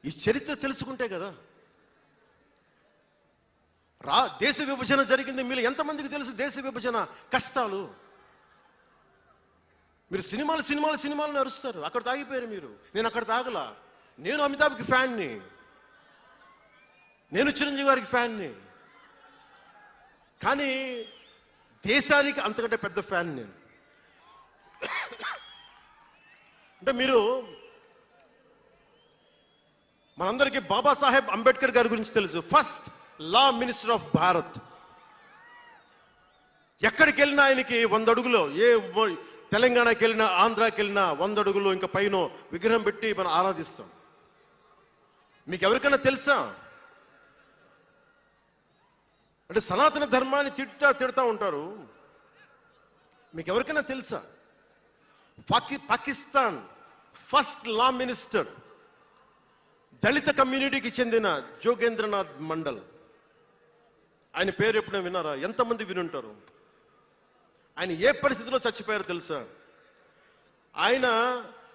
ఈ చరిత్ర తెలుసుకుంటే కదా. దేశ విభజన జరిగింది, మీరు ఎంతమందికి తెలుసు దేశ విభజన కష్టాలు? మీరు సినిమాలు అరుస్తారు, అక్కడ తాగిపోయారు మీరు. నేను అక్కడ తాగలా. నేను అమితాబ్కి ఫ్యాన్ని, నేను చిరంజీవి గారికి ఫ్యాన్ని, కానీ దేశానికి అంతకంటే పెద్ద ఫ్యాన్ నేను. అంటే మీరు మనందరికీ బాబాసాహెబ్ అంబేద్కర్ గారి గురించి తెలుసు. First law minister of Bharat. ఎక్కడికి వెళ్ళినా ఆయనకి 100 అడుగులో, తెలంగాణకి వెళ్ళినా ఆంధ్రాకి వెళ్ళినా 100 అడుగులు ఇంకా పైన విగ్రహం పెట్టి మనం ఆరాధిస్తాం. మీకు ఎవరికైనా తెలుసా? అంటే సనాతన ధర్మాన్ని తిడతా ఉంటారు. మీకు ఎవరికైనా తెలుసా? పాకిస్తాన్ ఫస్ట్ లా మినిస్టర్ దళిత కమ్యూనిటీకి చెందిన జోగేంద్రనాథ్ మండల్. ఆయన పేరు ఎప్పుడైనా విన్నారా? ఎంతమంది వినుంటారు? ఆయన ఏ పరిస్థితిలో చచ్చిపోయారో తెలుసా? ఆయన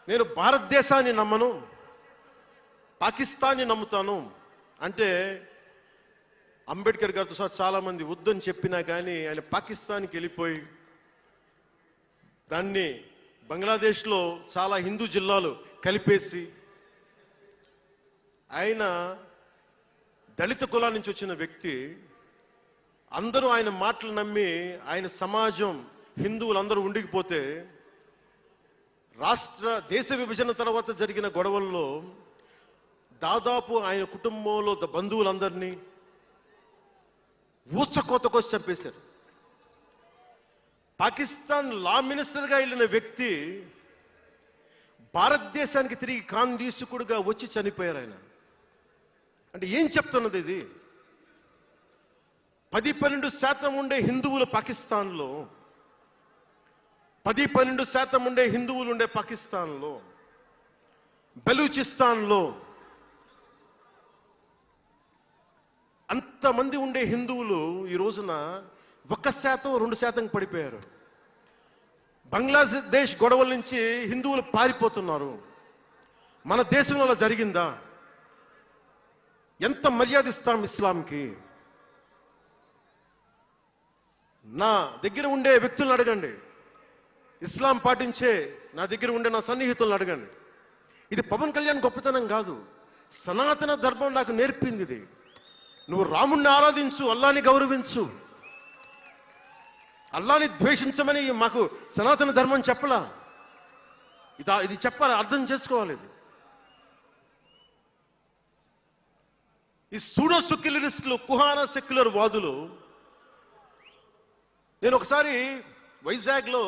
నేను భారతదేశాన్ని నమ్మను, పాకిస్తాన్ని నమ్ముతాను అంటే, అంబేద్కర్ గారితో సహా చాలా మంది వద్దని చెప్పినా కానీ ఆయన పాకిస్తాన్కి వెళ్ళిపోయి దాన్ని బంగ్లాదేశ్లో చాలా హిందూ జిల్లాలు కలిపేసి, ఆయన దళిత కులాల నుంచి వచ్చిన వ్యక్తి, అందరూ ఆయన మాటలు నమ్మి ఆయన సమాజం హిందువులందరూ ఉండిపోతే, దేశ విభజన తర్వాత జరిగిన గొడవల్లో దాదాపు ఆయన కుటుంబంలో బంధువులందరినీ ఊచకోతకోసి చంపేశారు. పాకిస్తాన్ లా మినిస్టర్గా వెళ్ళిన వ్యక్తి భారతదేశానికి తిరిగి కాందీసుకుడుగా వచ్చి చనిపోయారు ఆయన. అంటే ఏం చెప్తున్నది ఇది? 10-12% ఉండే హిందువులు పాకిస్తాన్లో, 10-12% ఉండే హిందువులు ఉండే పాకిస్తాన్లో, బలూచిస్తాన్లో అంతమంది ఉండే హిందువులు ఈ రోజున 1%-2% పడిపోయారు. బంగ్లాదేశ్ గొడవల నుంచి హిందువులు పారిపోతున్నారు. మన దేశంలో అలా జరిగిందా? ఎంత మర్యాద ఇస్తాం ఇస్లాంకి? నా దగ్గర ఉండే వ్యక్తులను అడగండి, ఇస్లాం పాటించే నా దగ్గర ఉండే నా సన్నిహితులను అడగండి. ఇది పవన్ కళ్యాణ్ గొప్పతనం కాదు, సనాతన ధర్మం నాకు నేర్పింది ఇది. నువ్వు రాముణ్ణి ఆరాధించు, అల్లాని గౌరవించు, అల్లాని ద్వేషించమని మాకు సనాతన ధర్మం చెప్పలా. ఇది చెప్పాలి, అర్థం చేసుకోవాలి. ఈ సూడో సెక్యులరిస్టులు, కుహానా సెక్యులర్ వాదులు. నేను ఒకసారి వైజాగ్లో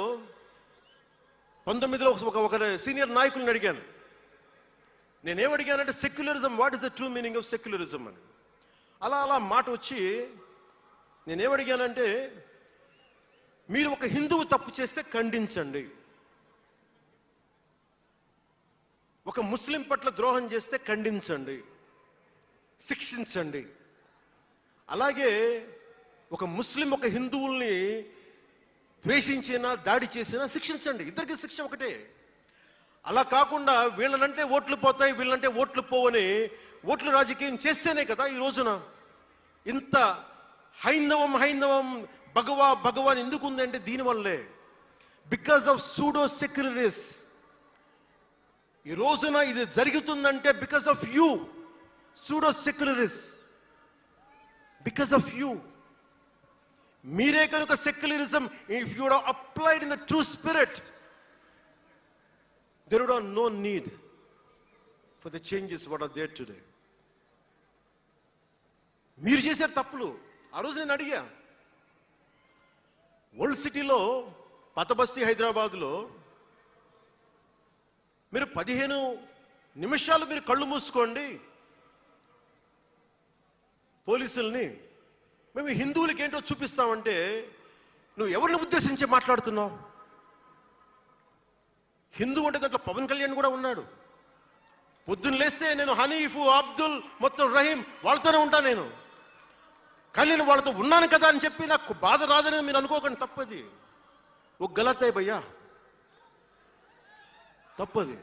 19లో ఒక సీనియర్ నాయకులను అడిగాను. నేనేమడిగానంటే, secularism, what is the true meaning of secularism అని. అలా మాట వచ్చి నేనేమడిగానంటే, మీరు ఒక హిందువు తప్పు చేస్తే ఖండించండి, ఒక ముస్లిం పట్ల ద్రోహం చేస్తే ఖండించండి, శిక్షించండి. అలాగే ఒక ముస్లిం ఒక హిందువుల్ని ద్వేషించినా దాడి చేసినా శిక్షించండి. ఇద్దరికి శిక్ష ఒకటే. అలా కాకుండా వీళ్ళనంటే ఓట్లు పోతాయి, వీళ్ళంటే ఓట్లు పోవని ఓట్లు రాజకీయం చేస్తేనే కదా ఈ రోజున ఇంత హైందవం భగవాన్ ఎందుకు ఉందంటే దీనివల్లే. Because of pseudo secularists. ఈ రోజున ఇది జరుగుతుందంటే because of you pseudo secularists, because of you. మీరే కనుక secularism, if you would applied in the true spirit, there would have no need for the changes what are there today. మీరు చేశారు తప్పులు. ఆ రోజు నేను అడిగా, ఓల్డ్ సిటీలో, పాత బస్తీ హైదరాబాద్లో మీరు 15 నిమిషాలు మీరు కళ్ళు మూసుకోండి పోలీసుల్ని, మేము హిందువులకి ఏంటో చూపిస్తామంటే, నువ్వు ఎవరిని ఉద్దేశించి మాట్లాడుతున్నావు? హిందూ అంటే దాంట్లో పవన్ కళ్యాణ్ కూడా ఉన్నాడు. పొద్దున్న లేస్తే నేను హనీఫు, అబ్దుల్, మొత్తం రహీం వాళ్ళతోనే ఉంటాను నేను. కానీ నేను వాళ్ళతో ఉన్నాను కదా అని చెప్పి నాకు బాధ రాదని మీరు అనుకోకండి, తప్పది. ఓ గలత్ హై భయ్యా, తప్పది.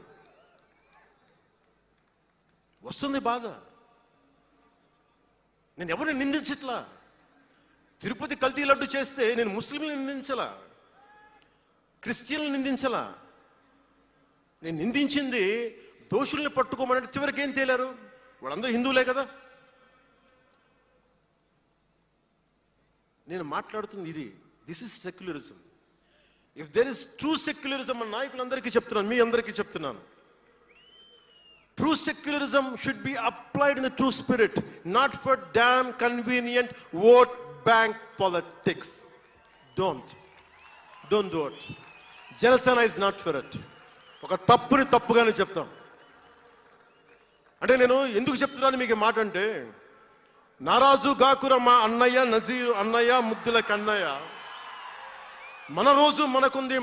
వస్తుంది బాధ. నేను ఎవరిని నిందించట్లా. తిరుపతి కల్తీ లడ్డు చేస్తే నేను ముస్లింలను నిందించలా, క్రిస్టియన్లను నిందించలా. నేను నిందించింది దోషుల్ని పట్టుకోమని. చివరికి ఏం తేలారు? వాళ్ళందరూ హిందువులే కదా. నేను మాట్లాడుతుంది ఇది. This is secularism. If there is true secularism అని నాయకులందరికీ చెప్తున్నాను, మీ అందరికీ చెప్తున్నాను. True secularism should be applied in the true spirit, not for damn convenient vote bank politics. Don't do it. Janasena is not for it. ఒక తప్పుని తప్పుగానే చెప్తాం. అంటే నేను ఎందుకు చెప్తున్నాను మీకు మాట అంటే, నారాజు గాకురమ్మ అన్నయ్య నజీరు అన్నయ్య ముద్దుల కన్నయ్య, మన రోజు మనకుంది.